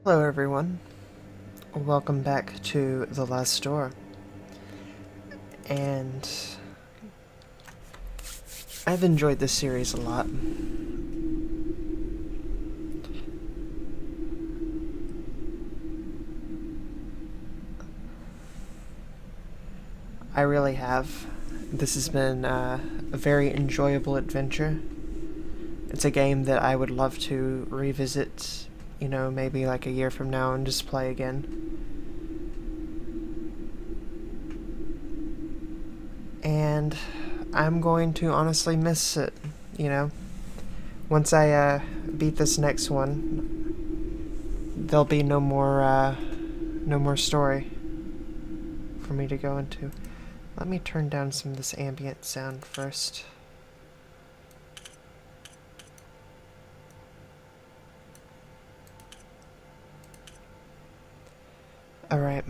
Hello everyone, welcome back to The Last Door, and I've enjoyed this series a lot. I really have. This has been a very enjoyable adventure. It's a game that I would love to revisit, maybe like a year from now and just play again. And I'm going to honestly miss it, you know? Once I beat this next one, there'll be no more story for me to go into. Let me turn down some of this ambient sound first. Alright.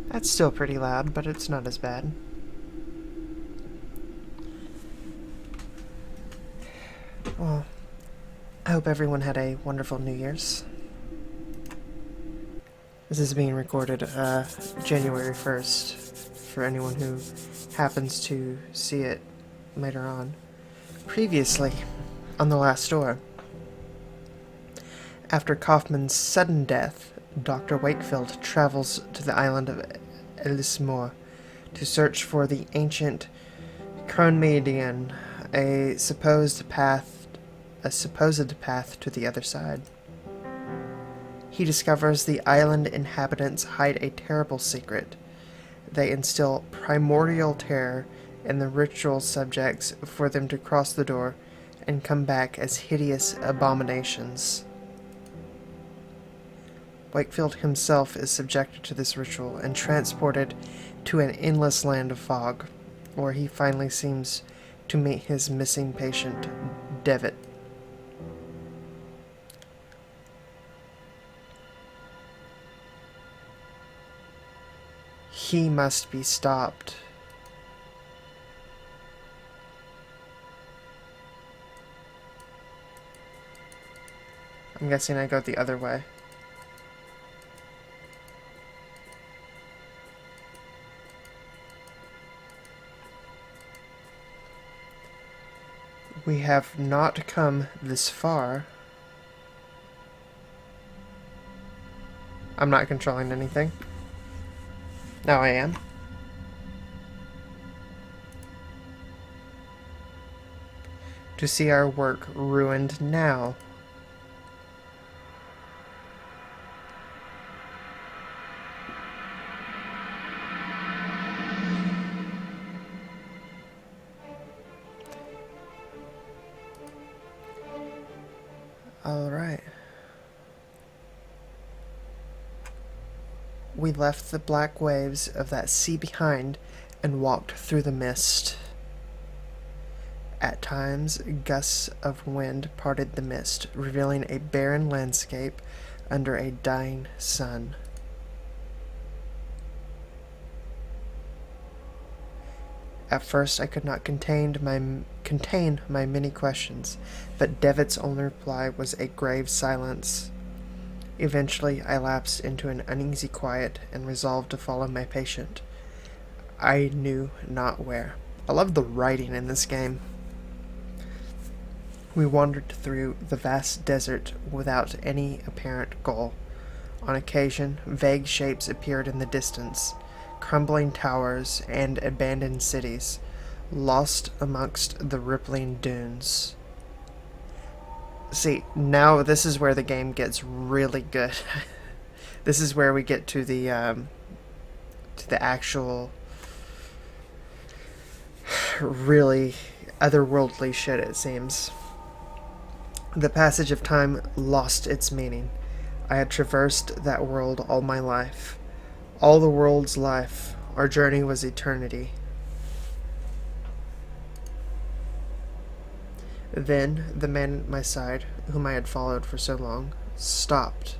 That's still pretty loud, but it's not as bad. Well, I hope everyone had a wonderful New Year's. This is being recorded January 1st, for anyone who happens to see it later on. Previously, on The Last Door, after Kaufman's sudden death, Dr. Wakefield travels to the island of Elismore to search for the ancient Chronmedian, a supposed path to the other side. He discovers the island inhabitants hide a terrible secret. They instill primordial terror in the ritual subjects for them to cross the door and come back as hideous abominations. Wakefield himself is subjected to this ritual and transported to an endless land of fog, where he finally seems to meet his missing patient, Devitt. He must be stopped. I'm guessing I go the other way. We have not come this far. I'm not controlling anything. Now I am. To see our work ruined now. Alright. We left the black waves of that sea behind and walked through the mist. At times, gusts of wind parted the mist, revealing a barren landscape under a dying sun. At first I could not contain my many questions, but Devitt's only reply was a grave silence. Eventually I lapsed into an uneasy quiet and resolved to follow my patient. I knew not where. I love the writing in this game. We wandered through the vast desert without any apparent goal. On occasion, vague shapes appeared in the distance, crumbling towers and abandoned cities, lost amongst the rippling dunes. See, now this is where the game gets really good. This is where we get to the actual really otherworldly shit, it seems. The passage of time lost its meaning. I had traversed that world all my life. All the world's life. Our journey was eternity. Then, the man at my side, whom I had followed for so long, stopped.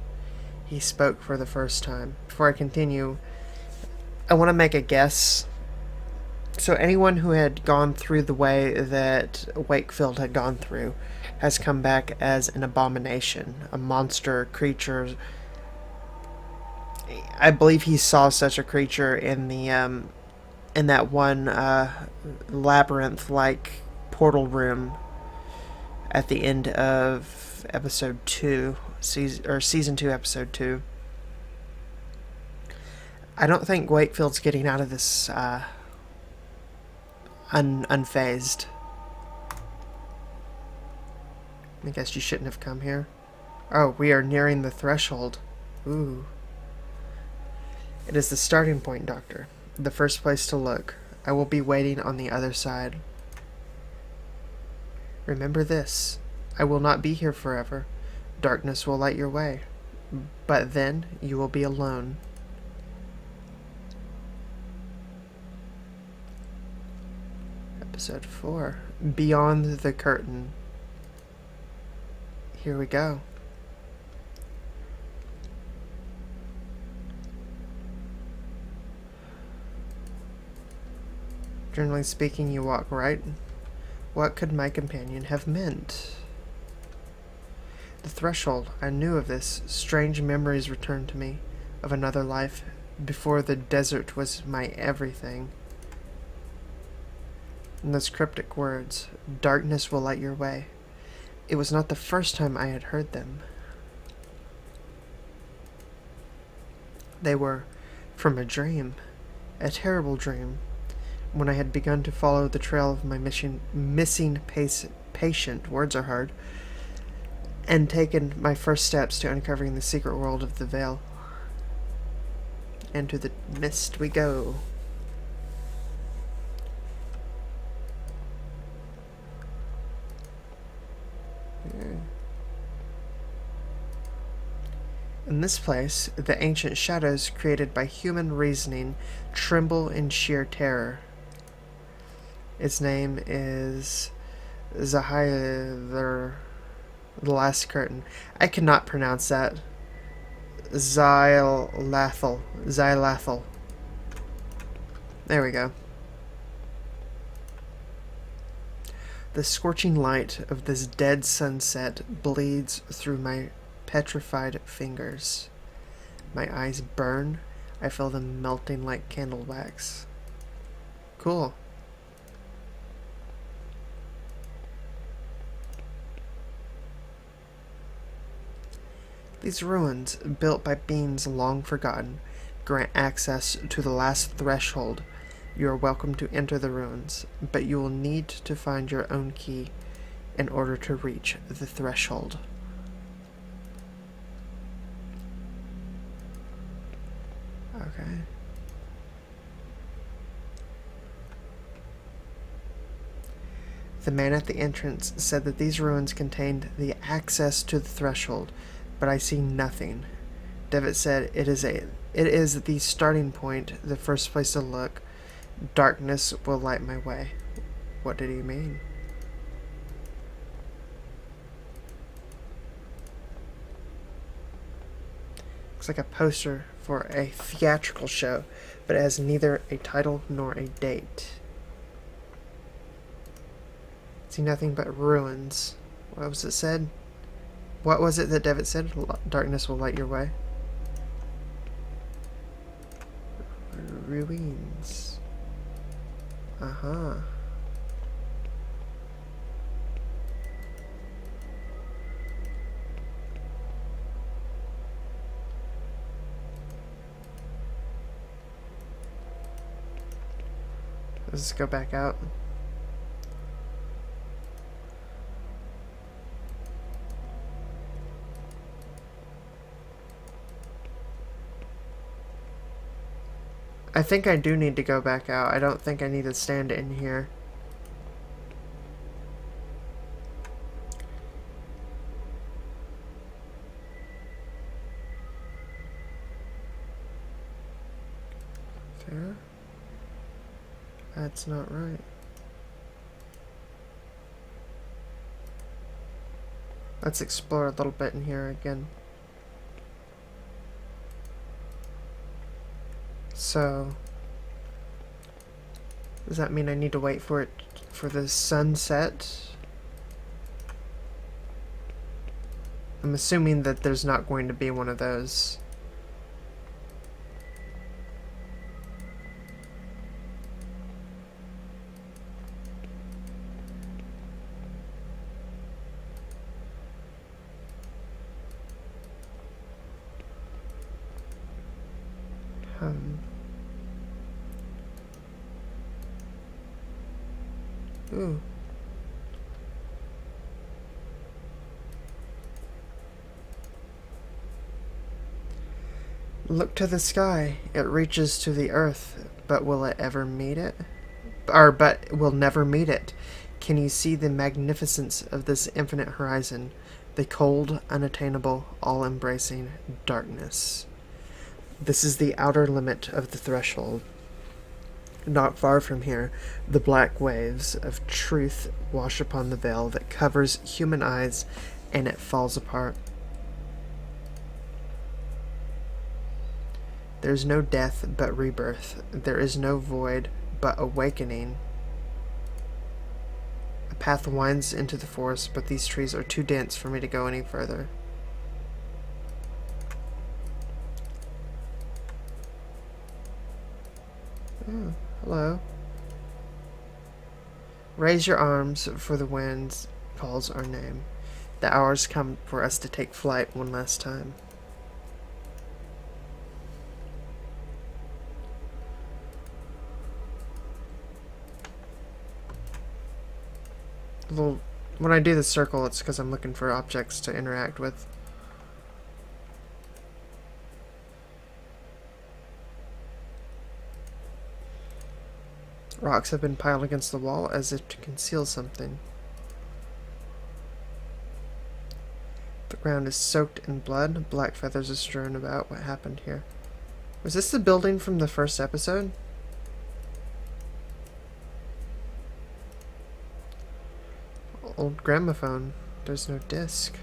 He spoke for the first time. Before I continue, I want to make a guess. So anyone who had gone through the way that Wakefield had gone through has come back as an abomination, a monster creature. I believe he saw such a creature in the in that one labyrinth-like portal room at the end of episode 2, season 2, episode 2. I don't think Wakefield's getting out of this unfazed. I guess you shouldn't have come here. Oh, we are nearing the threshold. Ooh. It is the starting point, Doctor. The first place to look. I will be waiting on the other side. Remember this. I will not be here forever. Darkness will light your way. But then you will be alone. Episode 4. Beyond the Curtain. Here we go. Generally speaking, you walk right. What could my companion have meant? The threshold. I knew of this. Strange memories returned to me of another life before the desert was my everything. And those cryptic words, darkness will light your way. It was not the first time I had heard them. They were from a dream, a terrible dream, when I had begun to follow the trail of my missing patient, words are hard, and taken my first steps to uncovering the secret world of the veil. Into the mist we go. In this place, the ancient shadows created by human reasoning tremble in sheer terror. Its name is Zahir, the last curtain. I cannot pronounce that. Xylathal. There we go. The scorching light of this dead sunset bleeds through my petrified fingers. My eyes burn. I feel them melting like candle wax. Cool. These ruins, built by beings long forgotten, grant access to the last threshold. You are welcome to enter the ruins, but you will need to find your own key in order to reach the threshold. Okay. The man at the entrance said that these ruins contained the access to the threshold, but I see nothing. Devitt said it is the starting point, the first place to look. Darkness will light my way. What did he mean? Looks like a poster for a theatrical show, but it has neither a title nor a date. See nothing but ruins. What was it said? What was it that Devitt said? Darkness will light your way. Ruins. Uh-huh. Let's go back out. I think I do need to go back out. I don't think I need to stand in here. There? That's not right. Let's explore a little bit in here again. So, Does that mean I need to wait for it for the sunset? I'm assuming that there's not going to be one of those. Ooh. Look to the sky. It reaches to the earth, but will it ever meet it? But will never meet it. Can you see the magnificence of this infinite horizon? The cold, unattainable, all-embracing darkness. This is the outer limit of the threshold. Not far from here, the black waves of truth wash upon the veil that covers human eyes, and it falls apart. There is no death but rebirth. There is no void but awakening. A path winds into the forest, but these trees are too dense for me to go any further. Oh, hello. Raise your arms, for the wind calls our name. The hour's come for us to take flight one last time. When I do the circle, it's because I'm looking for objects to interact with. Rocks have been piled against the wall as if to conceal something. The ground is soaked in blood. Black feathers are strewn about. What happened here? Was this the building from the first episode? Old gramophone. There's no disc.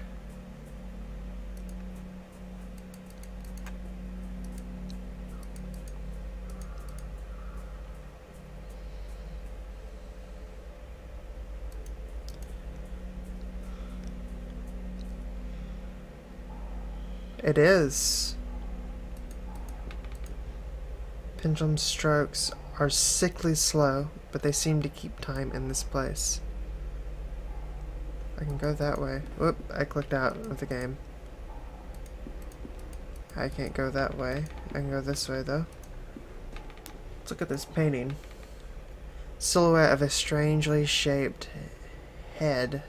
It is. Pendulum strokes are sickly slow, but they seem to keep time in this place. I can go that way. Whoop, I clicked out of the game. I can't go that way. I can go this way, though. Let's look at this painting. Silhouette of a strangely shaped head.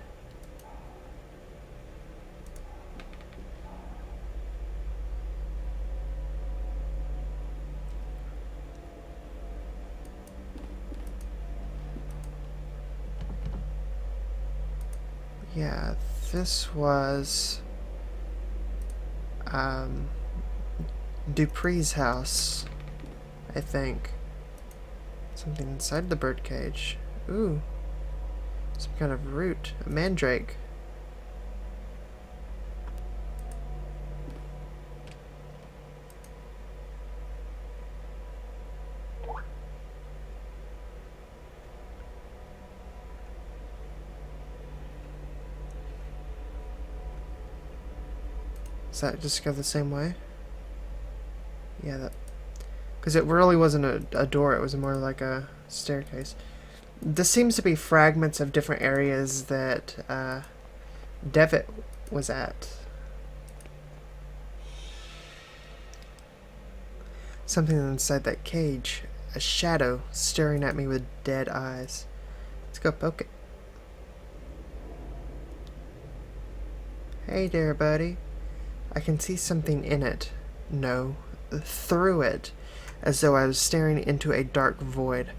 Yeah, this was Dupree's house, I think. Something inside the birdcage. Ooh, some kind of root, a mandrake. Does that just go the same way? Yeah, that... Because it really wasn't a door, it was more like a staircase. This seems to be fragments of different areas that Devitt was at. Something inside that cage. A shadow staring at me with dead eyes. Let's go poke it. Hey there, buddy. I can see something in it. No, through it. As though I was staring into a dark void,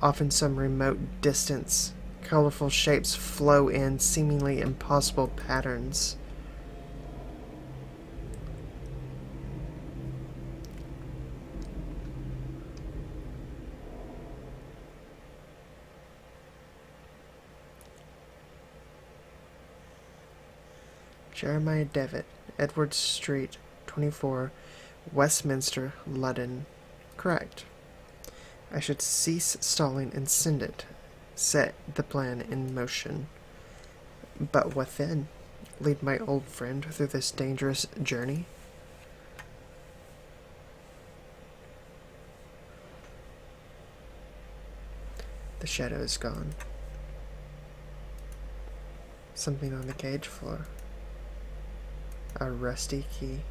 off in some remote distance. Colorful shapes flow in seemingly impossible patterns. Jeremiah Devitt, Edward Street, 24, Westminster, London. Correct. I should cease stalling and send it. Set the plan in motion. But what then? Lead my old friend through this dangerous journey? The shadow is gone. Something on the cage floor. A rusty key.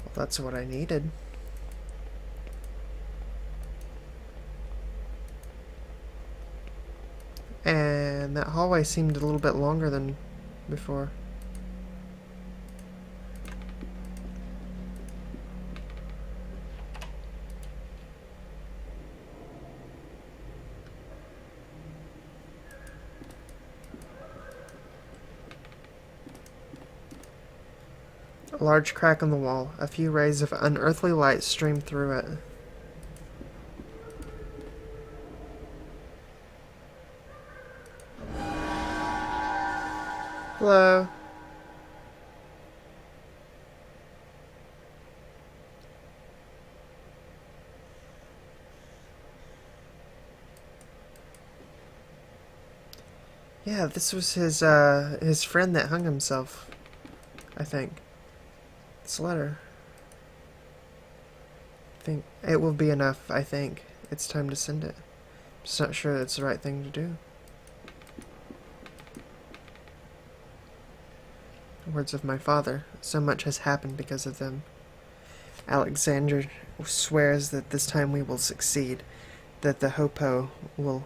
Well, that's what I needed. And that hallway seemed a little bit longer than before. A large crack in the wall. A few rays of unearthly light stream through it. Hello. Yeah, this was his friend that hung himself, I think. This letter. I think it will be enough, I think. It's time to send it. Just not sure that's the right thing to do. Words of my father. So much has happened because of them. Alexander swears that this time we will succeed. That the Hoopoe will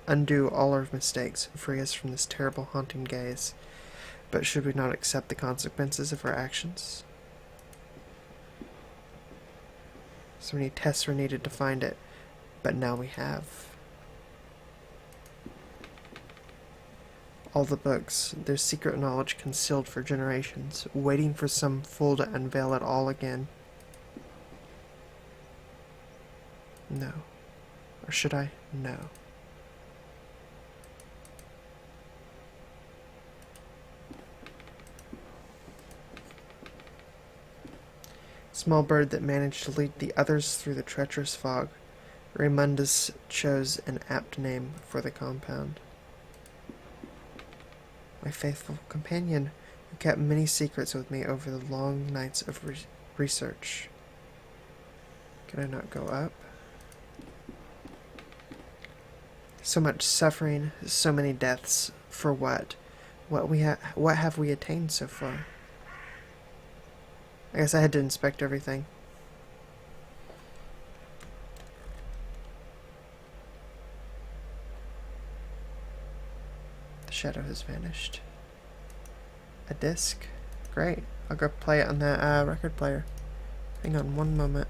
undo all our mistakes, free us from this terrible haunting gaze. But should we not accept the consequences of our actions? So many tests were needed to find it, but now we have. All the books, their secret knowledge concealed for generations, waiting for some fool to unveil it all again. No. Or should I? No. Small bird that managed to lead the others through the treacherous fog. Raymundus chose an apt name for the compound. My faithful companion, who kept many secrets with me over the long nights of research. Can I not go up? So much suffering, so many deaths. For what? What have we attained so far? I guess I had to inspect everything. The shadow has vanished. A disc? Great. I'll go play it on that record player. Hang on one moment.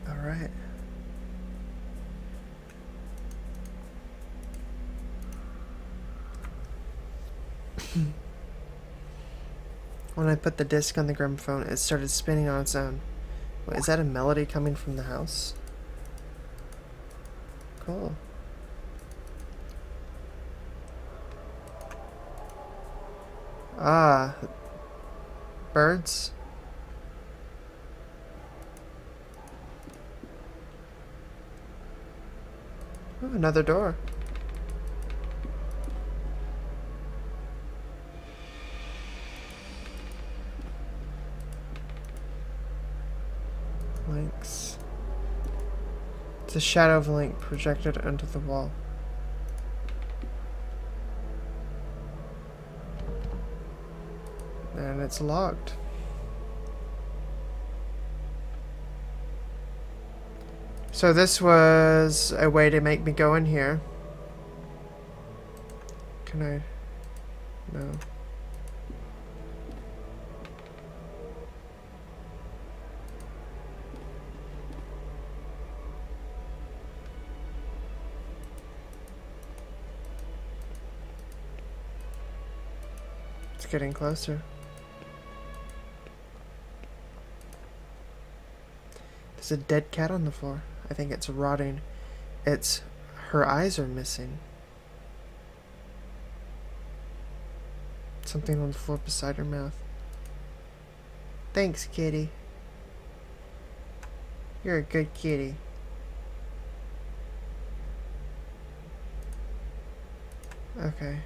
Alright. When I put the disc on the gramophone, it started spinning on its own. Wait, is that a melody coming from the house? Cool. Ah. Birds? Ooh, another door. Links. It's a shadow of a link projected onto the wall. And it's logged. So this was a way to make me go in here. Can I? No. It's getting closer. There's a dead cat on the floor. I think it's rotting. Her eyes are missing. Something on the floor beside her mouth. Thanks, kitty. You're a good kitty. Okay.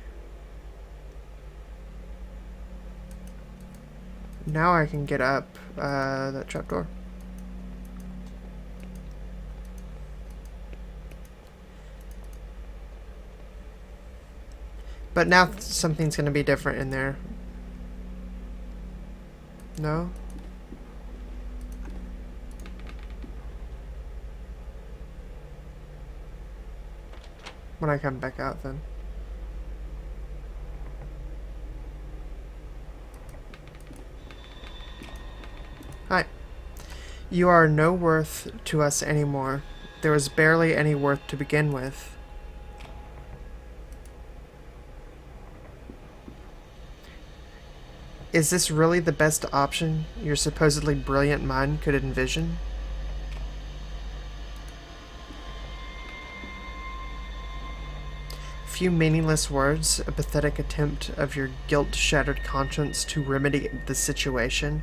Now I can get up that trapdoor. But now something's going to be different in there. No? When I come back out, then. Hi. You are no worth to us anymore. There was barely any worth to begin with. Is this really the best option your supposedly brilliant mind could envision? A few meaningless words, a pathetic attempt of your guilt-shattered conscience to remedy the situation,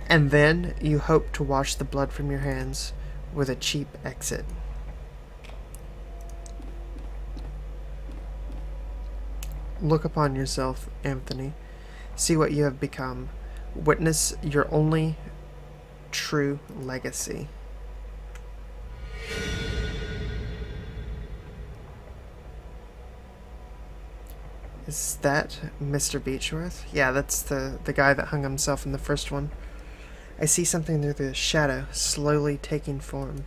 and then you hope to wash the blood from your hands with a cheap exit. Look upon yourself, Anthony. See what you have become. Witness your only true legacy. Is that Mr. Beechworth? Yeah, that's the guy that hung himself in the first one. I see something through the shadow, slowly taking form.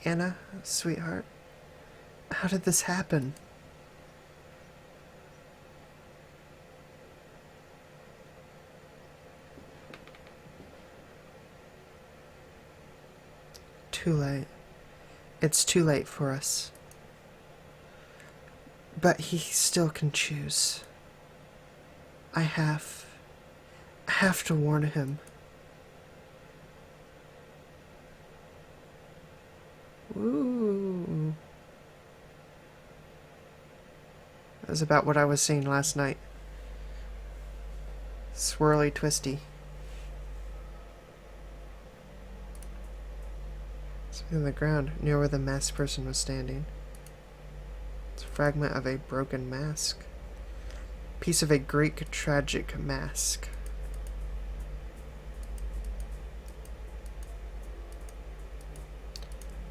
Anna, sweetheart, how did this happen? Too late. It's too late for us. But he still can choose. I have to warn him. Ooh. That was about what I was seeing last night. Swirly, twisty. Something on the ground near where the masked person was standing. It's a fragment of a broken mask. Piece of a Greek tragic mask.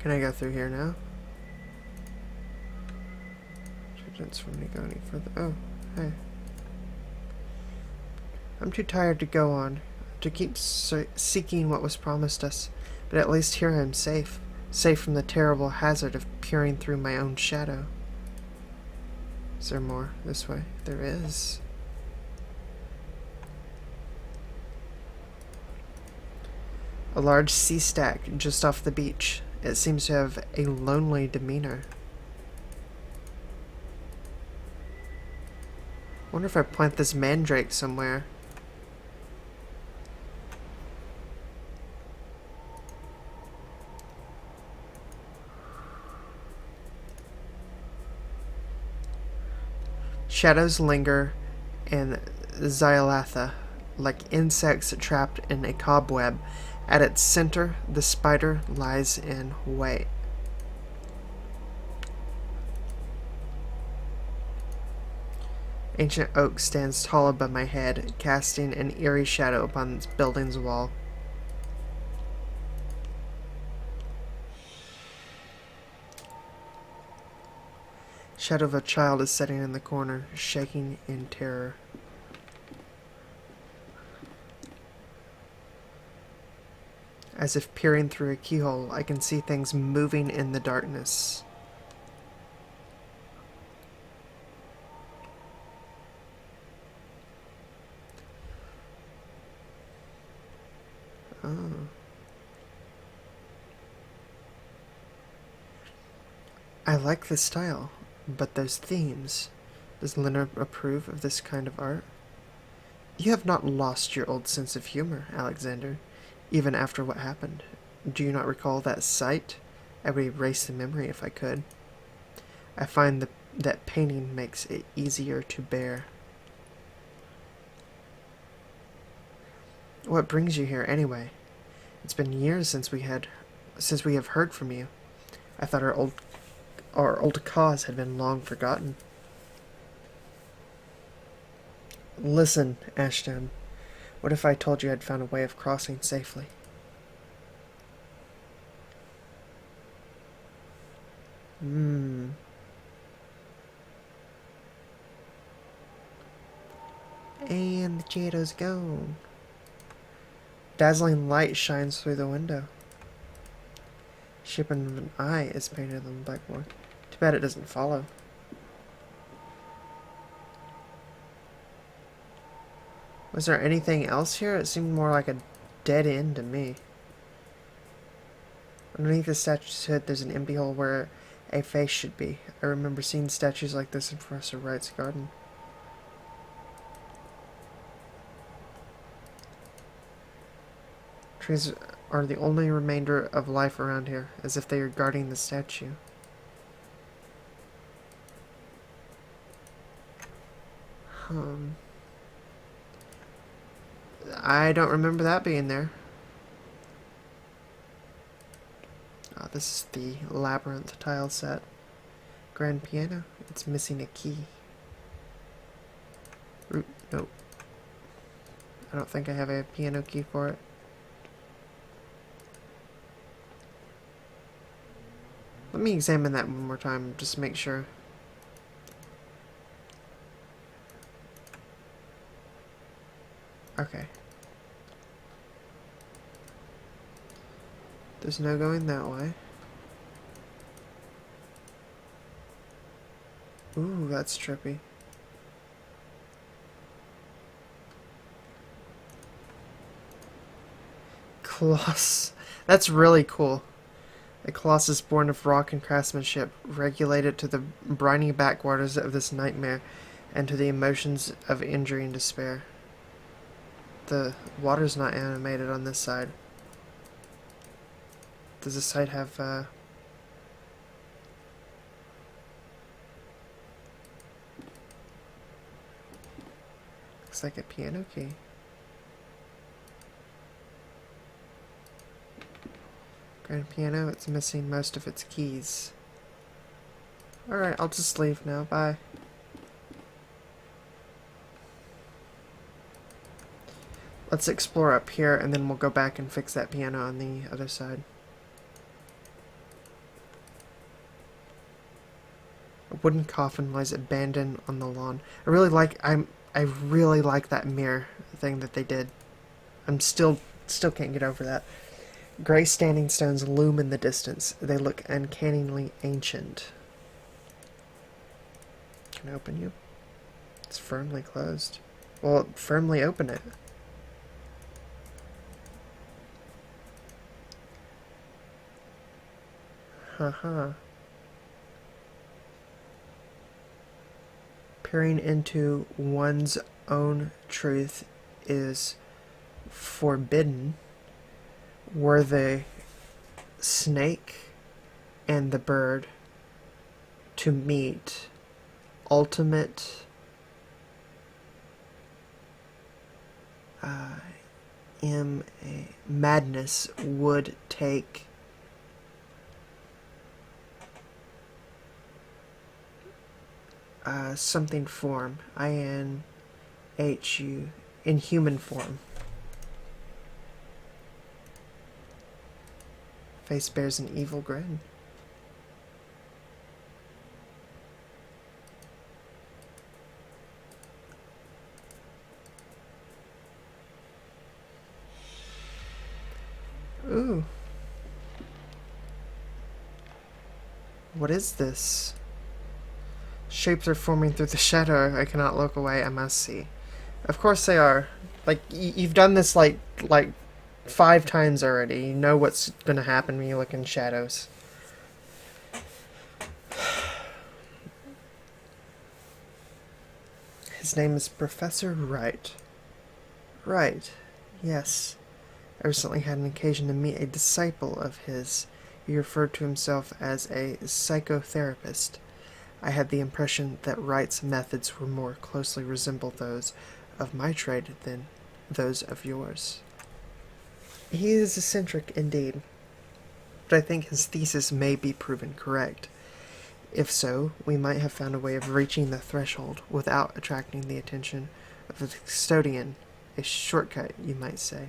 Can I go through here now? Prevents from me going any further. Oh, hey. I'm too tired to go on, to keep seeking what was promised us, but at least here I am safe. Safe from the terrible hazard of peering through my own shadow. Is there more? This way. There is. A large sea stack just off the beach. It seems to have a lonely demeanor. Wonder if I plant this mandrake somewhere. Shadows linger in Xylatha, like insects trapped in a cobweb. At its center, the spider lies in wait. Ancient oak stands tall above my head, casting an eerie shadow upon its building's wall. Shadow of a child is sitting in the corner, shaking in terror. As if peering through a keyhole, I can see things moving in the darkness. Oh. I like the style, but those themes. Does Lena approve of this kind of art? You have not lost your old sense of humor, Alexander, even after what happened. Do you not recall that sight? I would erase the memory if I could. I find that painting makes it easier to bear. What brings you here, anyway? It's been years since we have heard from you. I thought our old cause had been long forgotten. Listen, Ashton. What if I told you I'd found a way of crossing safely? And the Jato's gone. Dazzling light shines through the window. Shape of an eye is painted on the blackboard. Too bad it doesn't follow. Was there anything else here? It seemed more like a dead end to me. Underneath the statue's hood, there's an empty hole where a face should be. I remember seeing statues like this in Professor Wright's garden. Trees are the only remainder of life around here, as if they are guarding the statue. I don't remember that being there. Oh, this is the labyrinth tile set. Grand piano. It's missing a key. Nope. I don't think I have a piano key for it. Let me examine that one more time, just to make sure. Okay. There's no going that way. Ooh, that's trippy. Colossus. That's really cool. A colossus born of rock and craftsmanship, regulated to the briny backwaters of this nightmare, and to the emotions of injury and despair. The water's not animated on this side. Does this side have, looks like a piano key. Grand piano, it's missing most of its keys. Alright, I'll just leave now. Bye. Let's explore up here, and then we'll go back and fix that piano on the other side. A wooden coffin lies abandoned on the lawn. I really like that mirror thing that they did. I'm still can't get over that. Gray standing stones loom in the distance. They look uncannily ancient. Can I open you? It's firmly closed. Well, firmly open it. Haha. Peering into one's own truth is forbidden. Were the snake and the bird to meet, ultimate madness would take something form. INHU, in human form. Face bears an evil grin. Ooh. What is this? Shapes are forming through the shadow. I cannot look away. I must see. Of course they are. Like, you've done this, like 5 times already. You know what's gonna happen when you look in shadows. His name is Professor Wright. Right. Yes. I recently had an occasion to meet a disciple of his. He referred to himself as a psychotherapist. I had the impression that Wright's methods were more closely resemble those of my trade than those of yours. He is eccentric indeed, but I think his thesis may be proven correct. If so, we might have found a way of reaching the threshold without attracting the attention of the custodian. A shortcut, you might say.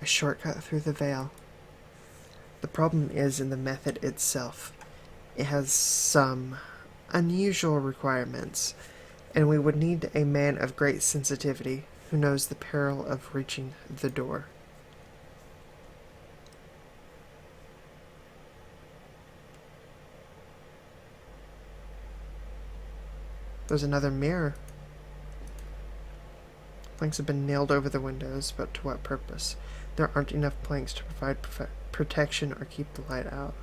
A shortcut through the veil. The problem is in the method itself. It has some unusual requirements, and we would need a man of great sensitivity who knows the peril of reaching the door. There's another mirror. Planks have been nailed over the windows, but to what purpose? There aren't enough planks to provide protection or keep the light out.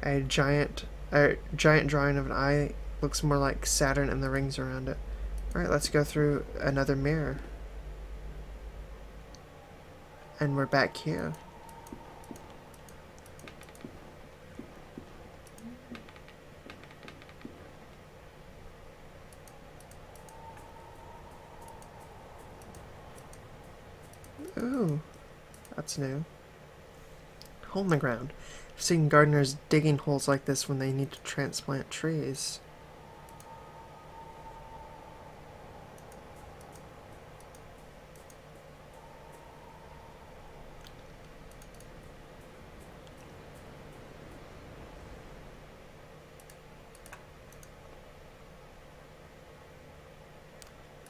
A giant drawing of an eye looks more like Saturn and the rings around it. Alright, let's go through another mirror. And we're back here. Ooh, that's new. Hole in the ground. I've seen gardeners digging holes like this when they need to transplant trees.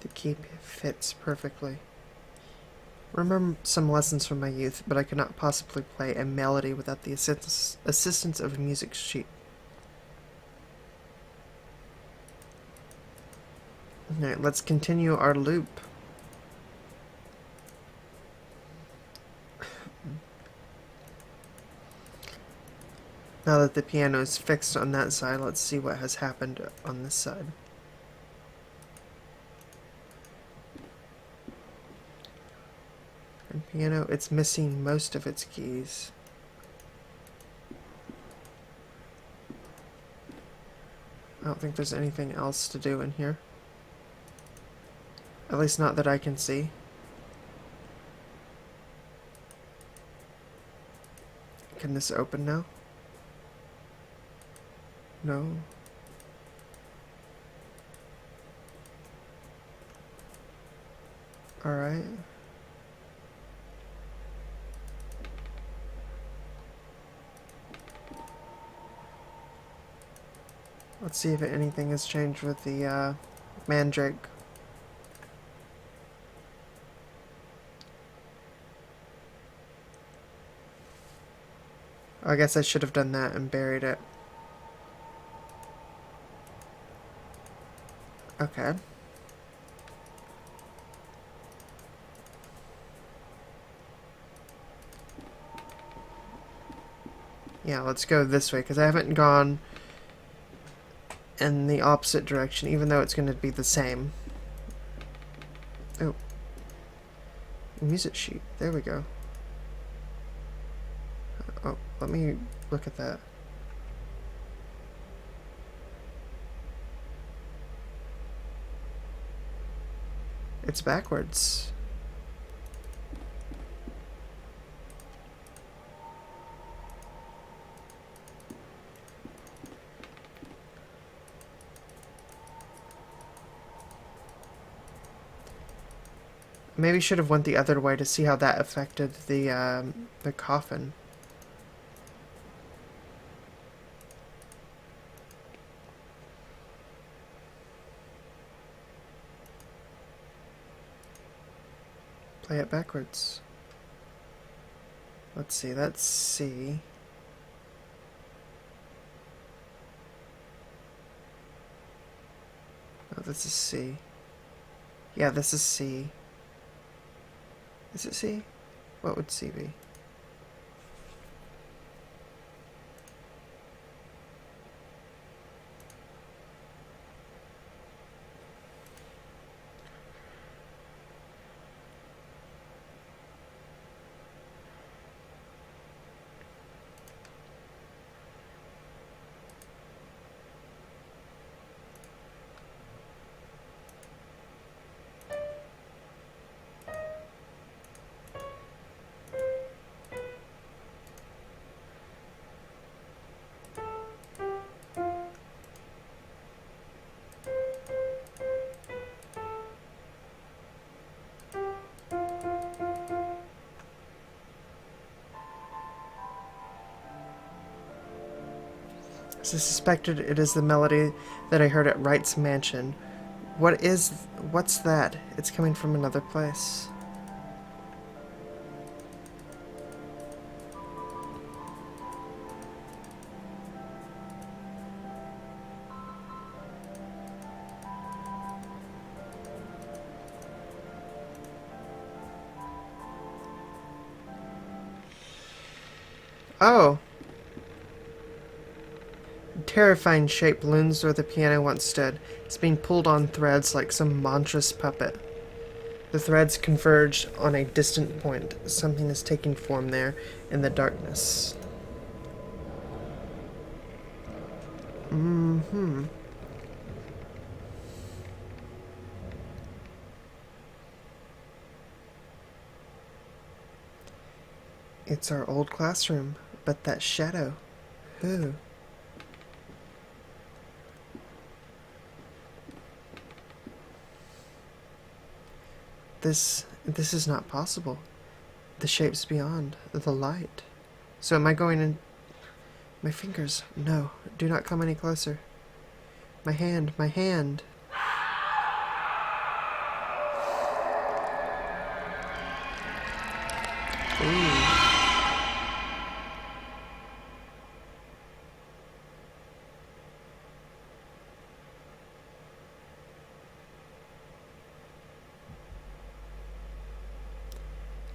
The key fits perfectly. Remember some lessons from my youth, but I could not possibly play a melody without the assistance of a music sheet. Alright, let's continue our loop. Now that the piano is fixed on that side, let's see what has happened on this side. And piano, it's missing most of its keys. I don't think there's anything else to do in here. At least not that I can see. Can this open now? No. Alright. Let's see if anything has changed with the mandrake. I guess I should have done that and buried it. Okay. Yeah, let's go this way, because I haven't gone in the opposite direction, even though it's going to be the same. Oh. Music sheet. There we go. Oh, let me look at that. It's backwards. Maybe should have went the other way to see how that affected the coffin. Play it backwards. Let's see, that's C. Oh, this is C. Yeah, this is C. Is it C? What would C be? As I suspected, it is the melody that I heard at Wright's mansion. What's that? It's coming from another place. Oh! A terrifying shape looms where the piano once stood. It's being pulled on threads like some monstrous puppet. The threads converge on a distant point. Something is taking form there in the darkness. Mm-hmm. It's our old classroom, but that shadow. Who? This is not possible. The shape's beyond the light. So am I going in? My fingers. No, do not come any closer. My hand, my hand. Ooh.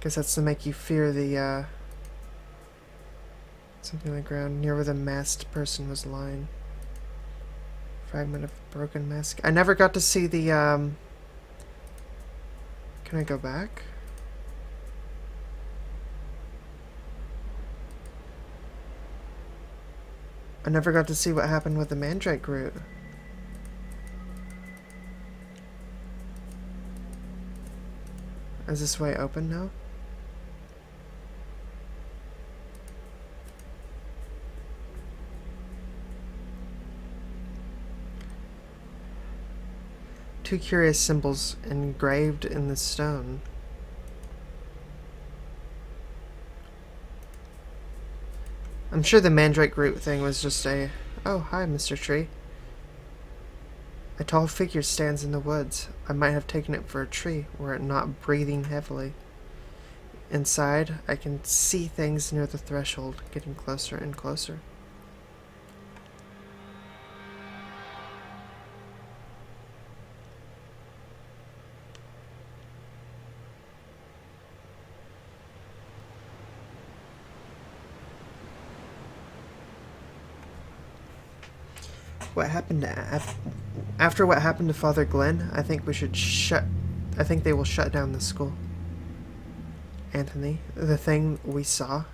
Guess that's to make you fear the, something on the ground near where the masked person was lying. Fragment of broken mask. I never got to see the, Can I go back? I never got to see what happened with the mandrake root. Is this way open now? Two curious symbols engraved in the stone. I'm sure the mandrake root thing was just a... Oh, hi, Mr. Tree. A tall figure stands in the woods. I might have taken it for a tree, were it not breathing heavily. Inside, I can see things near the threshold, getting closer and closer. What happened to after what happened to Father Glenn? I think they will shut down the school. Anthony, the thing we saw,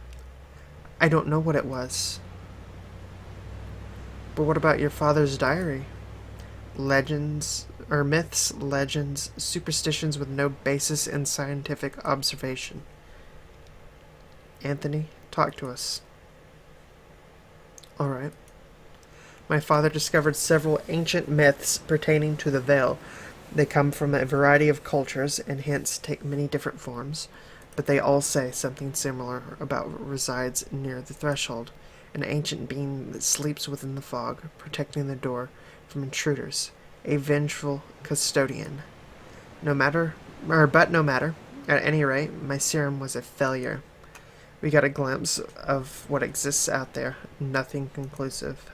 I don't know what it was. But what about your father's diary? Legends, or myths, legends, superstitions with no basis in scientific observation. Anthony, talk to us. Alright. My father discovered several ancient myths pertaining to the veil. They come from a variety of cultures and hence take many different forms, but they all say something similar about what resides near the threshold, an ancient being that sleeps within the fog, protecting the door from intruders, a vengeful custodian. No matter, at any rate, my serum was a failure. We got a glimpse of what exists out there, nothing conclusive.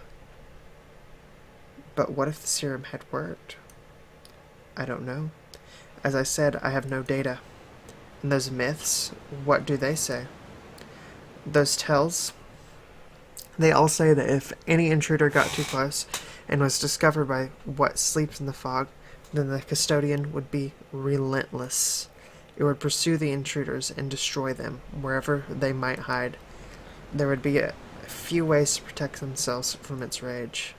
But what if the serum had worked? I don't know. As I said, I have no data. And those myths, what do they say? Those tells, they all say that if any intruder got too close and was discovered by what sleeps in the fog, then the custodian would be relentless. It would pursue the intruders and destroy them wherever they might hide. There would be a few ways to protect themselves from its rage.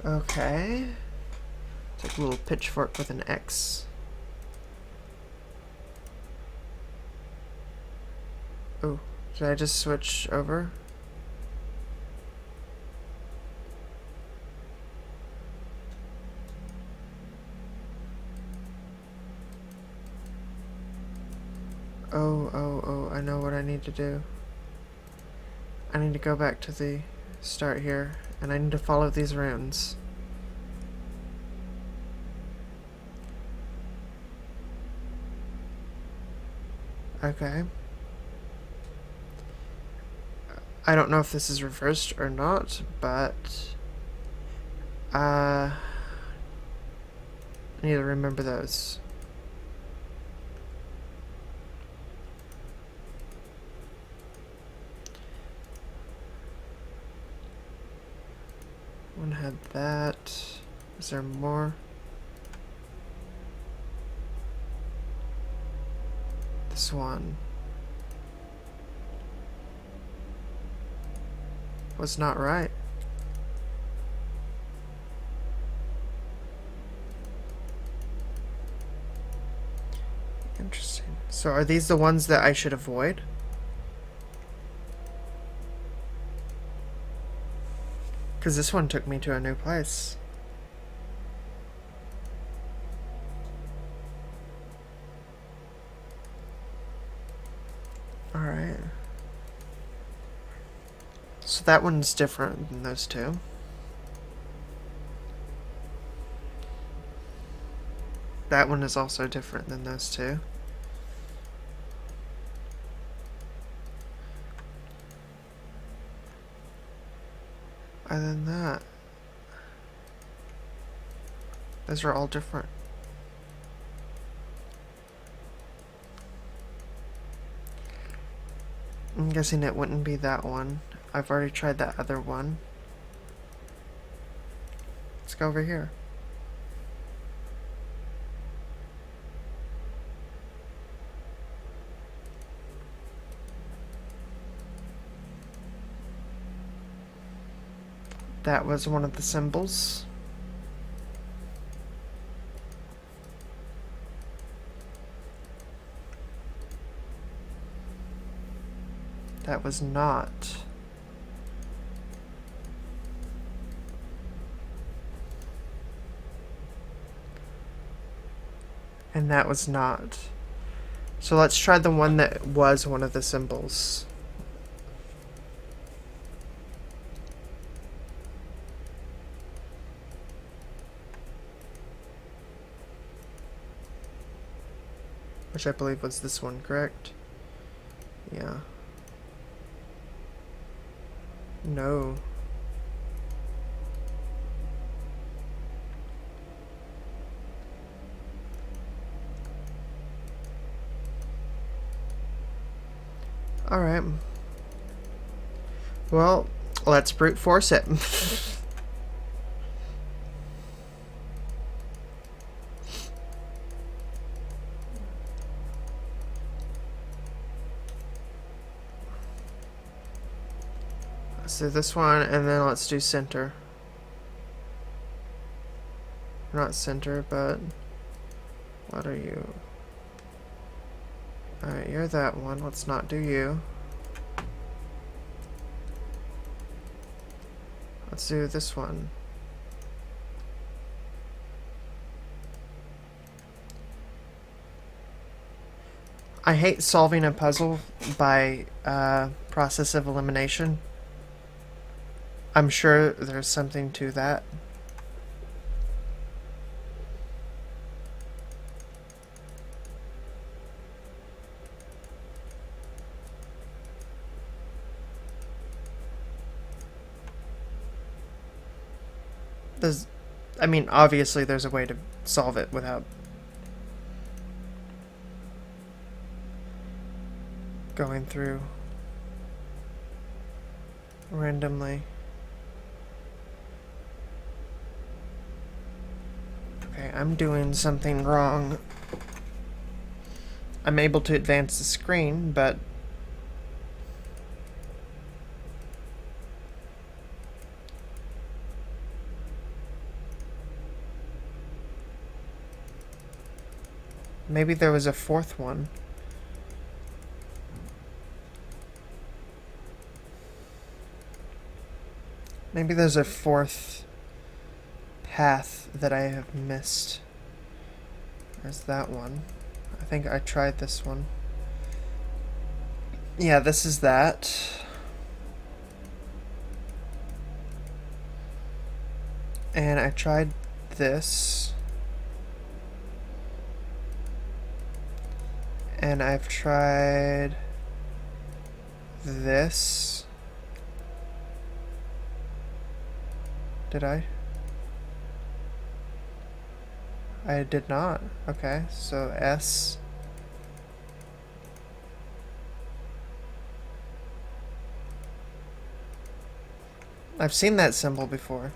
Okay. It's like a little pitchfork with an X. Oh, did I just switch over? Oh, I know what I need to do. I need to go back to the start here, and I need to follow these runes. Okay. I don't know if this is reversed or not, but I need to remember those. One had that. Is there more? This one was not right. Interesting. So are these the ones that I should avoid? Because this one took me to a new place. Alright. So that one's different than those two. That one is also different than those two. Other than that, those are all different. I'm guessing it wouldn't be that one. I've already tried that other one. Let's go over here. That was one of the symbols. That was not. And that was not. So let's try the one that was one of the symbols. Which I believe was this one, correct? Yeah. No. Alright. Well, let's brute force it. Let's do this one, and then let's do center. Not center, but what are you? Alright, you're that one. Let's not do you. Let's do this one. I hate solving a puzzle by process of elimination. I'm sure there's something to that. There's, I mean, obviously there's a way to solve it without going through randomly. Okay, I'm doing something wrong. I'm able to advance the screen, but maybe there was a fourth one. Maybe there's a fourth path that I have missed. There's that one. I think I tried this one. Yeah, this is that. And I tried this. And I've tried this. Did I? I did not. Okay, so S. I've seen that symbol before.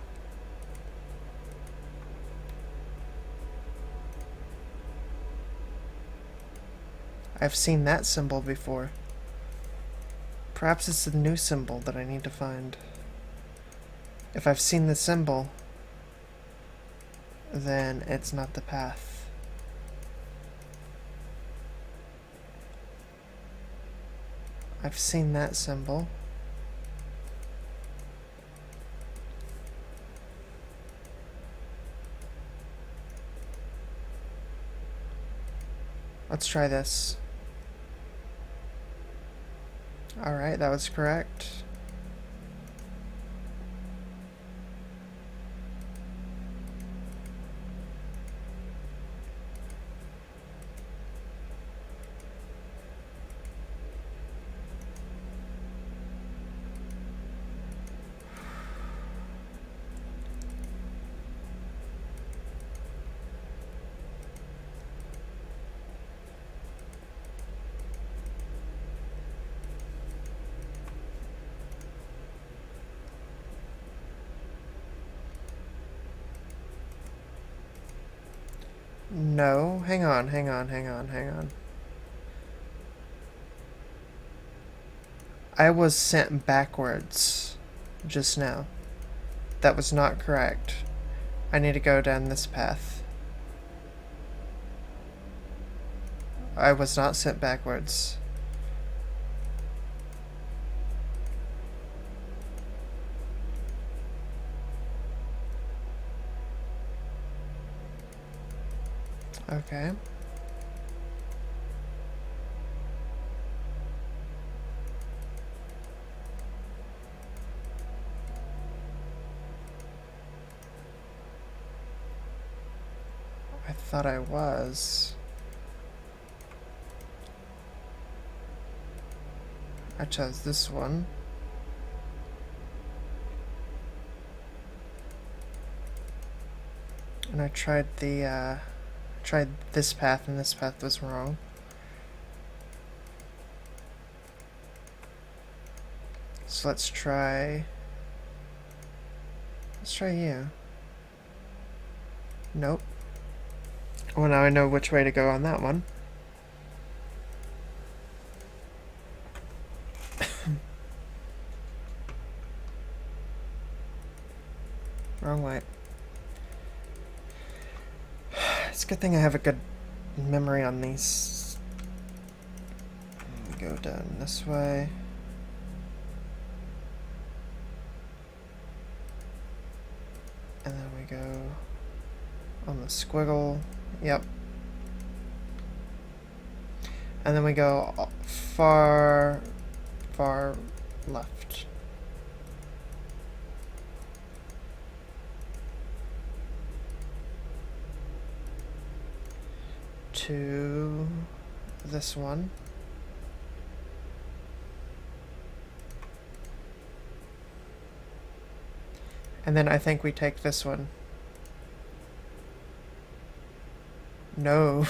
I've seen that symbol before. Perhaps it's a new symbol that I need to find. If I've seen the symbol, then it's not the path. I've seen that symbol. Let's try this. Alright, that was correct. No, hang on. I was sent backwards just now. That was not correct. I need to go down this path. I was not sent backwards. Okay. I thought I was. I chose this one. And I tried this path, and this path was wrong. So let's try you. Nope. Well, now I know which way to go on that one. Wrong way. It's a good thing I have a good memory on these. Go down this way. And then we go on the squiggle. Yep. And then we go far left. To this one. And then I think we take this one. No.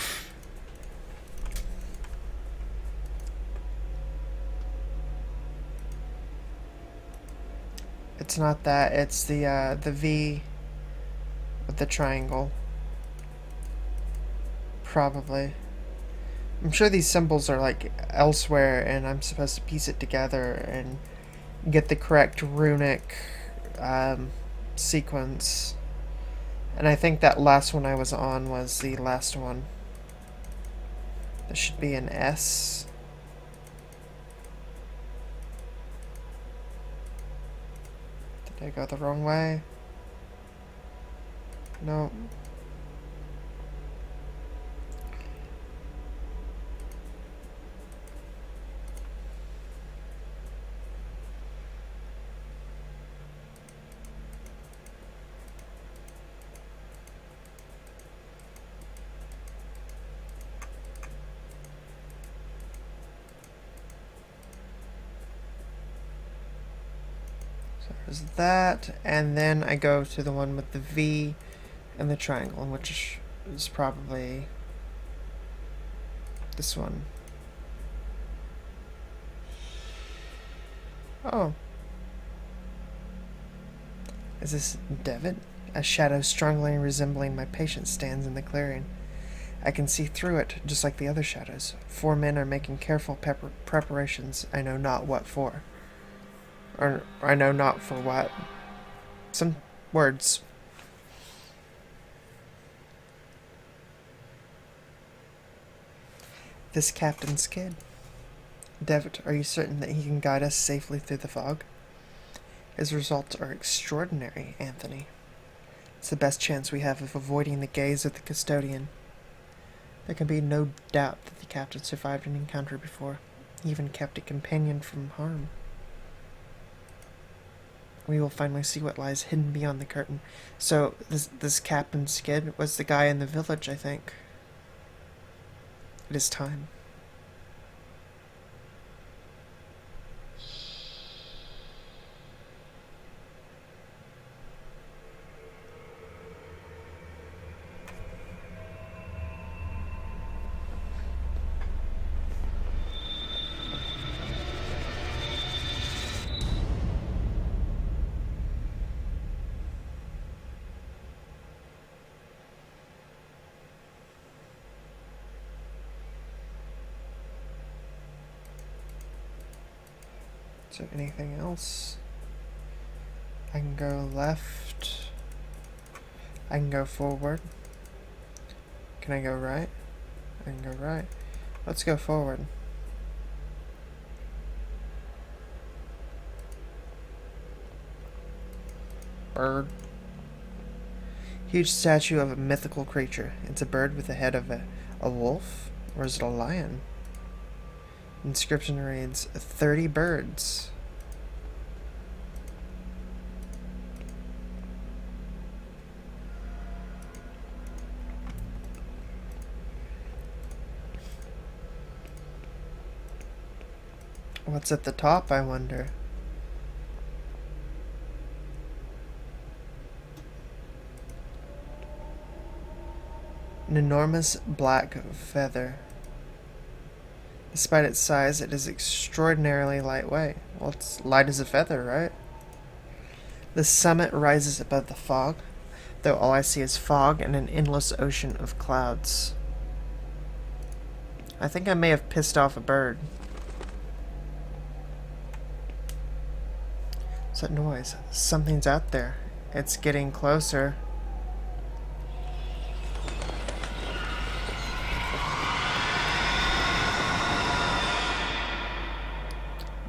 It's not that. It's the V with the triangle. Probably. I'm sure these symbols are like elsewhere, and I'm supposed to piece it together and get the correct runic sequence. And I think that last one I was on was the last one. There should be an S. Did I go the wrong way? No. So there's that, and then I go to the one with the V and the triangle, which is probably this one. Oh. Is this Devitt? A shadow strongly resembling my patient stands in the clearing. I can see through it, just like the other shadows. 4 men are making careful preparations. I know not what for. Or I know not for what. Some words. This captain's kid. Devitt, are you certain that he can guide us safely through the fog? His results are extraordinary, Anthony. It's the best chance we have of avoiding the gaze of the custodian. There can be no doubt that the captain survived an encounter before. He even kept a companion from harm. We will finally see what lies hidden beyond the curtain. So, this Captain Skid was the guy in the village, I think. It is time. Is there anything else? I can go left. I can go forward. Can I go right? I can go right. Let's go forward. Bird. Huge statue of a mythical creature. It's a bird with the head of a wolf? Or is it a lion? Inscription reads, 30 birds. What's at the top, I wonder? An enormous black feather. Despite its size, it is extraordinarily lightweight. Well, it's light as a feather, right? The summit rises above the fog, though all I see is fog and an endless ocean of clouds. I think I may have pissed off a bird. What's that noise? Something's out there. It's getting closer.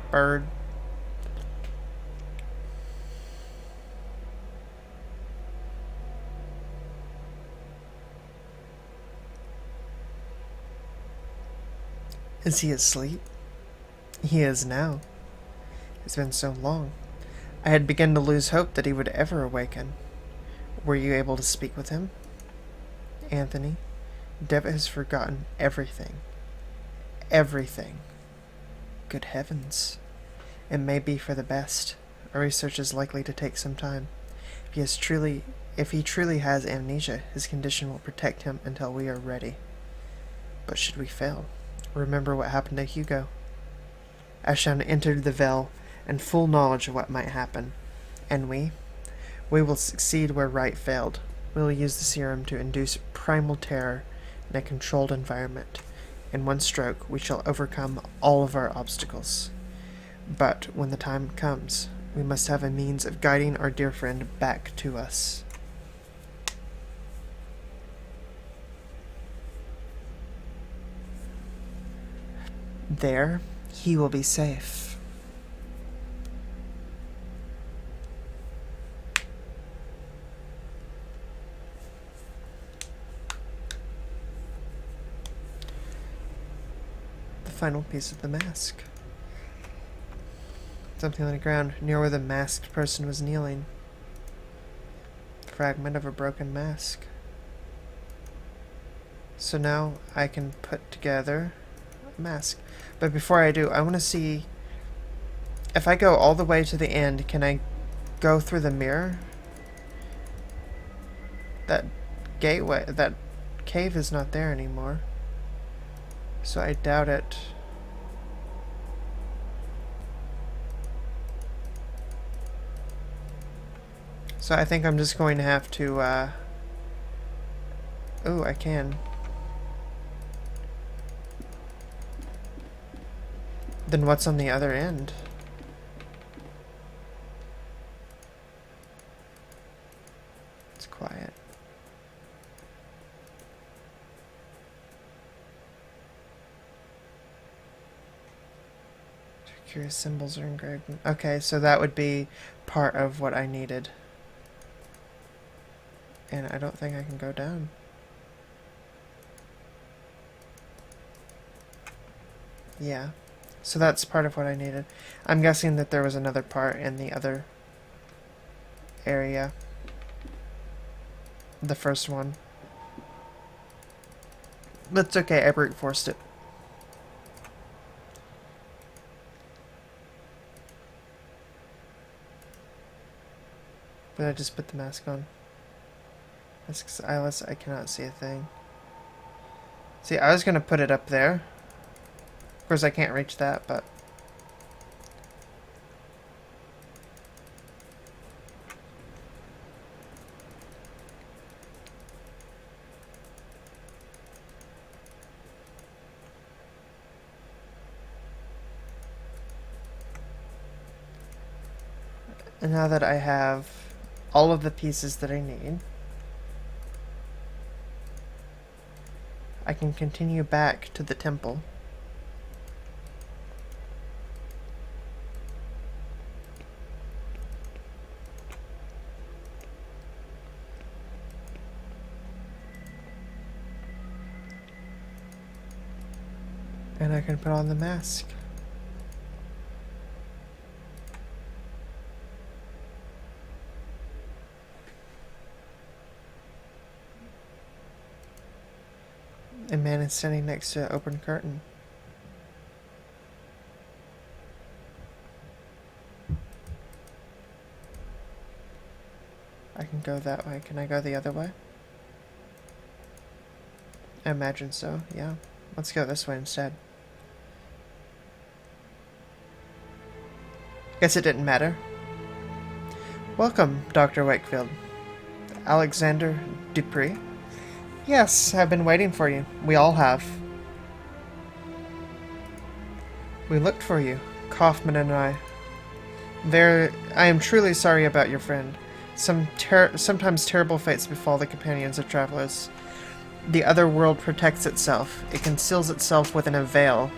Bird. Is he asleep? He is now. It's been so long. I had begun to lose hope that he would ever awaken. Were you able to speak with him? Anthony, Devitt has forgotten everything. Everything. Good heavens. It may be for the best. Our research is likely to take some time. If he truly has amnesia, his condition will protect him until we are ready. But should we fail, remember what happened to Hugo. Ashan entered the Veil in full knowledge of what might happen. And we will succeed where Wright failed. We will use the serum to induce primal terror in a controlled environment. In one stroke, we shall overcome all of our obstacles. But when the time comes, we must have a means of guiding our dear friend back to us. There, he will be safe. The final piece of the mask. Something on the ground near where the masked person was kneeling. Fragment of a broken mask. So now I can put together a mask. But before I do, I want to see if I go all the way to the end, can I go through the mirror? That gateway, that cave is not there anymore. So I doubt it. So I think I'm just going to have to, oh, I can. Then what's on the other end? It's quiet. Curious symbols are engraved. Okay, so that would be part of what I needed. And I don't think I can go down. Yeah. So that's part of what I needed. I'm guessing that there was another part in the other area. The first one. But it's okay, I brute forced it. But I just put the mask on. Mask's eyeless, I cannot see a thing. See, I was gonna put it up there. Of course, I can't reach that, but... And now that I have all of the pieces that I need, I can continue back to the temple. And I can put on the mask. A man is standing next to an open curtain. I can go that way. Can I go the other way? I imagine so, yeah. Let's go this way instead. Guess it didn't matter. Welcome, Dr. Wakefield. Alexander Dupree? Yes, I've been waiting for you. We all have. We looked for you, Kaufman and I. I am truly sorry about your friend. Sometimes terrible fates befall the companions of travelers. The other world protects itself. It conceals itself within a veil,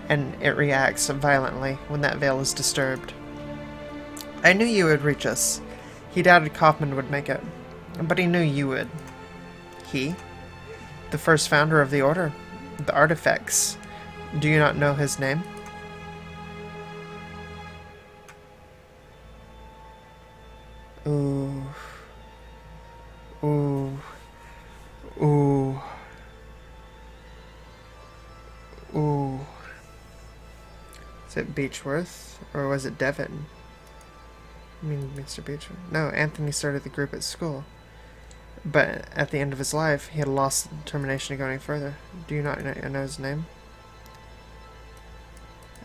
and it reacts violently when that veil is disturbed. I knew you would reach us. He doubted Kaufman would make it, but he knew you would. He? The first founder of the Order. The Artifacts. Do you not know his name? Ooh. Ooh. Ooh. Ooh. Is it Beechworth? Or was it Devon? I mean, Mr. Beecher. No, Anthony started the group at school. But at the end of his life, he had lost the determination to go any further. Do you not know his name?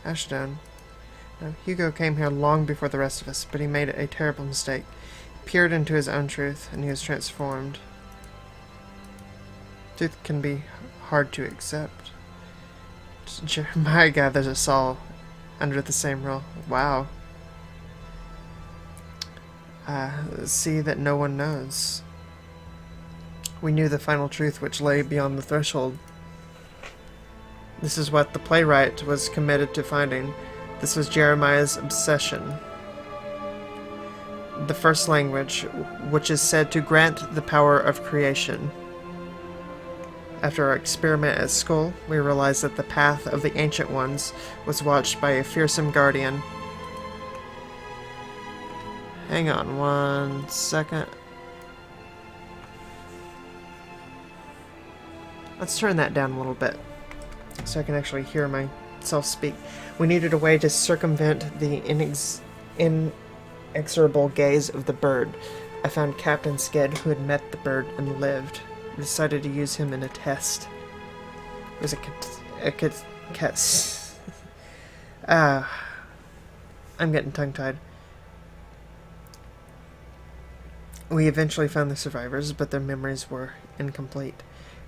Ashdown. No, Hugo came here long before the rest of us, but he made a terrible mistake. He peered into his own truth, and he was transformed. Truth can be hard to accept. Jeremiah gathers us all under the same rule. Wow. See that no one knows. We knew the final truth which lay beyond the threshold. This is what the playwright was committed to finding. This was Jeremiah's obsession. The first language, which is said to grant the power of creation. After our experiment at school, we realized that the path of the Ancient Ones was watched by a fearsome guardian. Hang on 1 second. Let's turn that down a little bit so I can actually hear myself speak. We needed a way to circumvent the inexorable gaze of the bird. I found Captain Sked, who had met the bird and lived. I decided to use him in a test. It was I'm getting tongue-tied. We eventually found the survivors, but their memories were incomplete.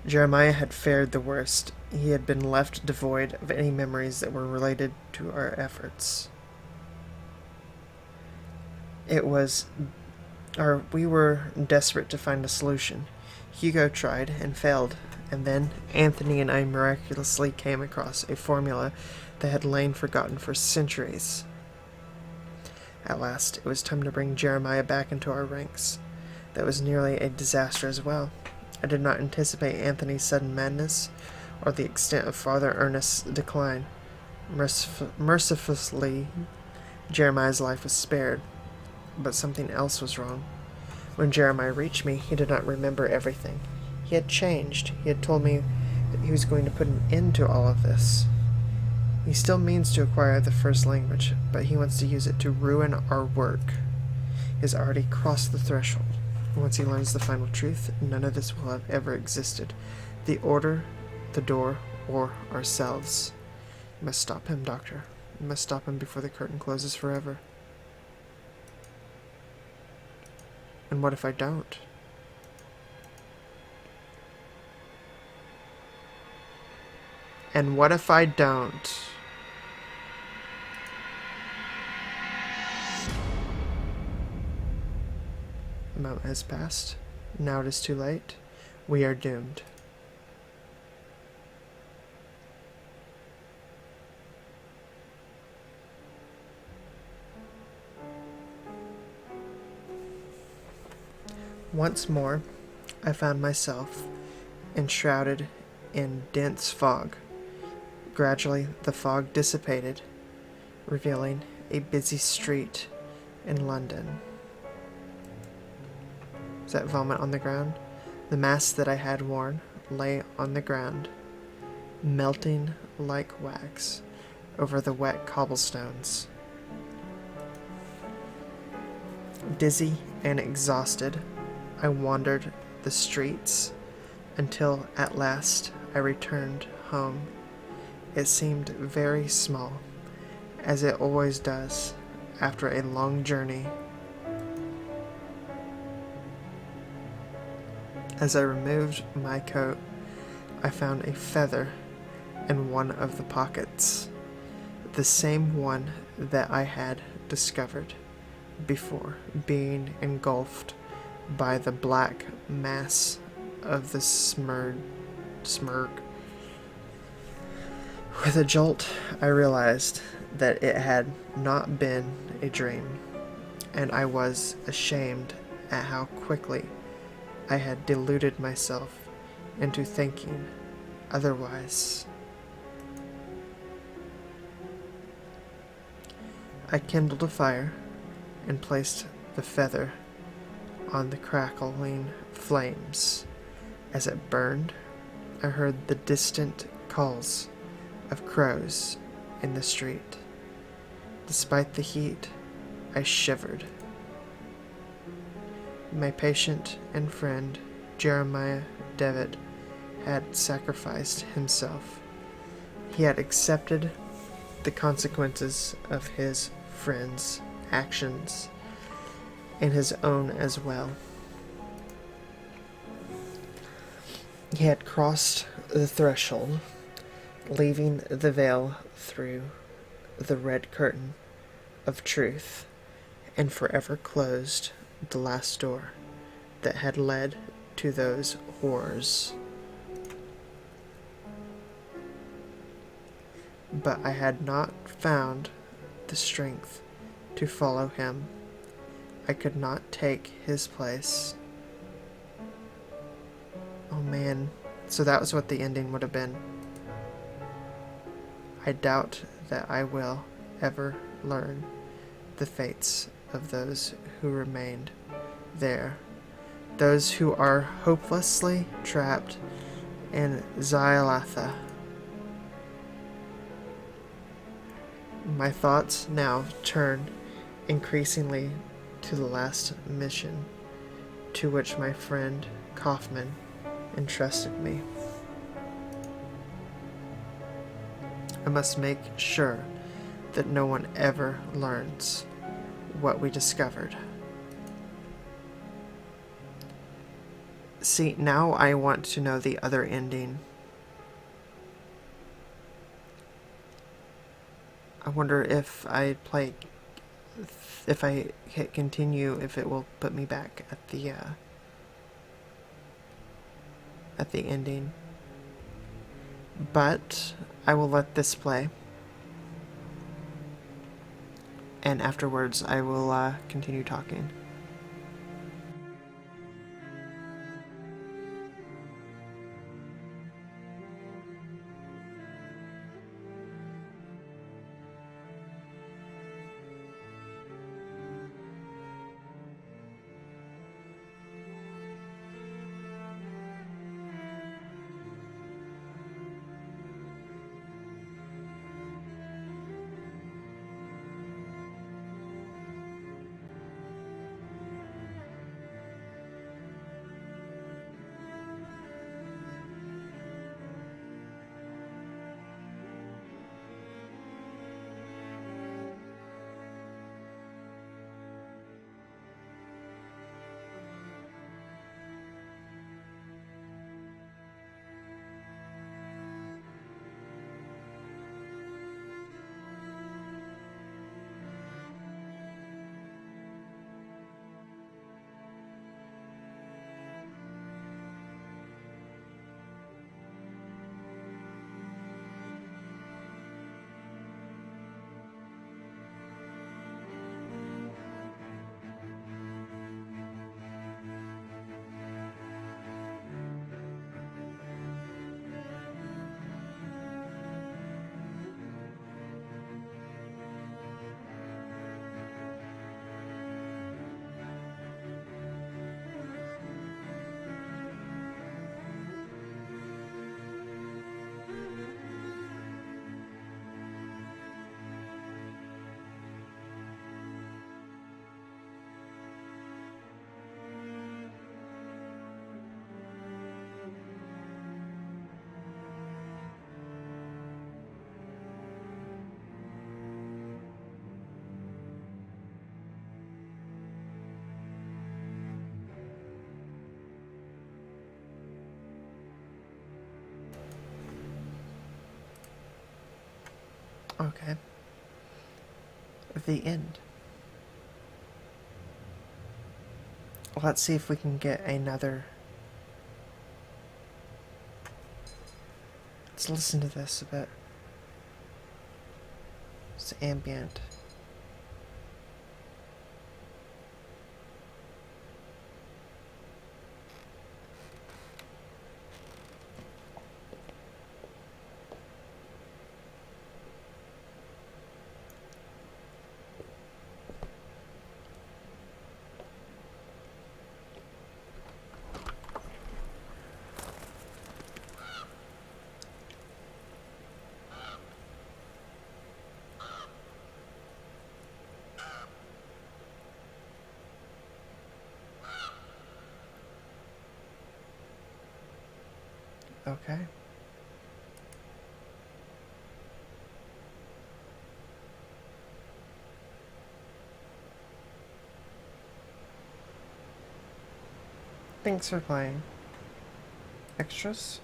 Jeremiah had fared the worst. He had been left devoid of any memories that were related to our efforts. We were desperate to find a solution. Hugo tried and failed, and then Anthony and I miraculously came across a formula that had lain forgotten for centuries. At last, it was time to bring Jeremiah back into our ranks. That was nearly a disaster as well. I did not anticipate Anthony's sudden madness, or the extent of Father Ernest's decline. Mercifully, Jeremiah's life was spared, but something else was wrong. When Jeremiah reached me, he did not remember everything. He had changed. He had told me that he was going to put an end to all of this. He still means to acquire the first language, but he wants to use it to ruin our work. He has already crossed the threshold. Once he learns the final truth, none of this will have ever existed. The Order, the Door, or ourselves. You must stop him, Doctor. You must stop him before the curtain closes forever. And what if I don't? And what if I don't? The moment has passed. Now it is too late. We are doomed. Once more, I found myself enshrouded in dense fog. Gradually, the fog dissipated, revealing a busy street in London. Is that vomit on the ground? The mask that I had worn lay on the ground, melting like wax over the wet cobblestones. Dizzy and exhausted, I wandered the streets until at last I returned home. It seemed very small, as it always does after a long journey. As I removed my coat, I found a feather in one of the pockets, the same one that I had discovered before being engulfed by the black mass of the smurg. With a jolt, I realized that it had not been a dream, and I was ashamed at how quickly I had deluded myself into thinking otherwise. I kindled a fire and placed the feather on the crackling flames. As it burned, I heard the distant calls of crows in the street. Despite the heat, I shivered My patient and friend, Jeremiah Devitt, had sacrificed himself. He had accepted the consequences of his friend's actions and his own as well. He had crossed the threshold, leaving the veil through the red curtain of truth, and forever closed the last door that had led to those horrors. But I had not found the strength to follow him. I could not take his place. Oh man, so that was what the ending would have been. I doubt that I will ever learn the fates of those who remained there, those who are hopelessly trapped in Xylatha. My thoughts now turn increasingly to the last mission to which my friend Kaufman entrusted me. I must make sure that no one ever learns what we discovered. See, now I want to know the other ending. I wonder if I hit continue, if it will put me back at the ending. But I will let this play, and afterwards I will continue talking. Okay. The end. Let's see if we can get another. Let's listen to this a bit. It's ambient. Okay. Thanks for playing. Extras?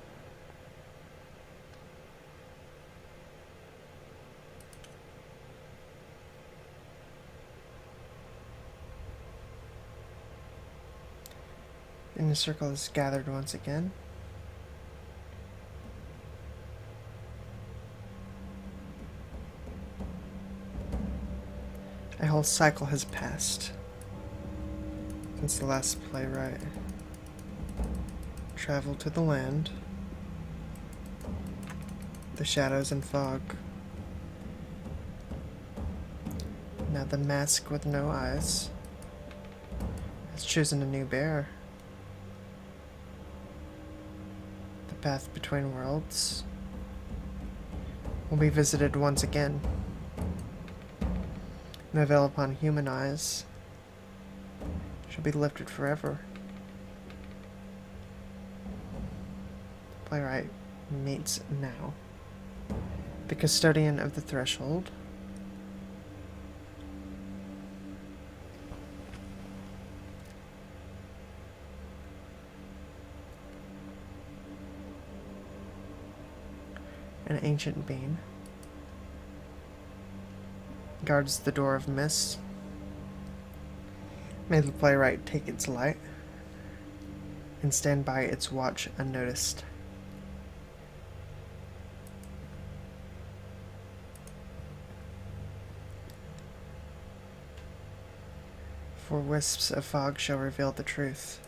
And the circle is gathered once again. A whole cycle has passed since the last playwright traveled to the land, the shadows and fog. Now the mask with no eyes has chosen a new bearer. The path between worlds will be visited once again. The veil upon human eyes shall be lifted forever. The playwright meets now. The custodian of the threshold. An ancient being guards the door of mist. May the playwright take its light and stand by its watch unnoticed. For wisps of fog shall reveal the truth.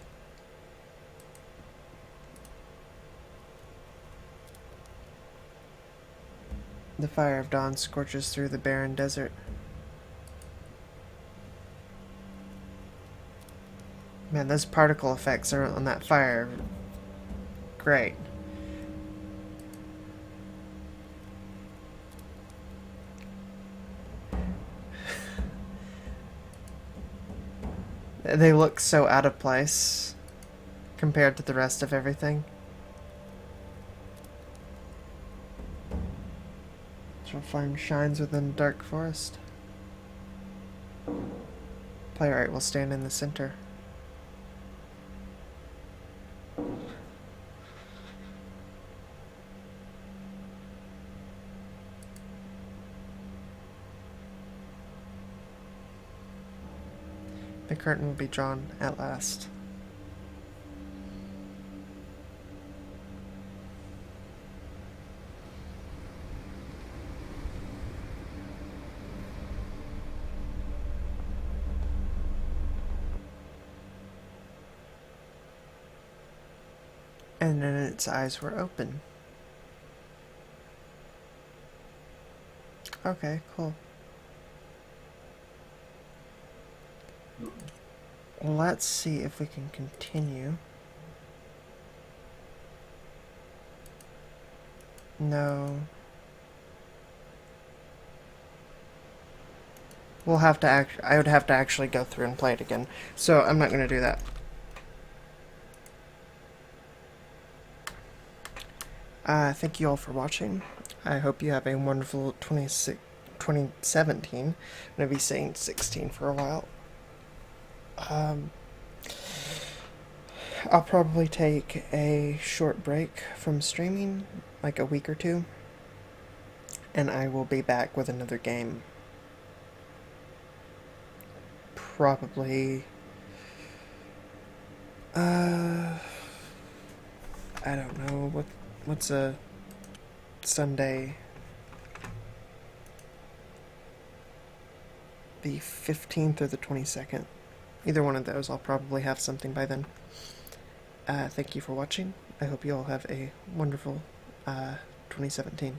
The fire of dawn scorches through the barren desert. Man, those particle effects are on that fire. Great. They look so out of place compared to the rest of everything. So flame shines within the dark forest. Playwright will stand in the center. The curtain will be drawn at last. And then its eyes were open. Okay, cool. Let's see if we can continue. No. We'll have to I would have to actually go through and play it again. So I'm not going to do that. Thank you all for watching. I hope you have a wonderful 2017. I'm going to be saying 16 for a while. I'll probably take a short break from streaming, like a week or two, and I will be back with another game. Probably, I don't know, what's a Sunday? The 15th or the 22nd. Either one of those, I'll probably have something by then. Thank you for watching. I hope you all have a wonderful 2017.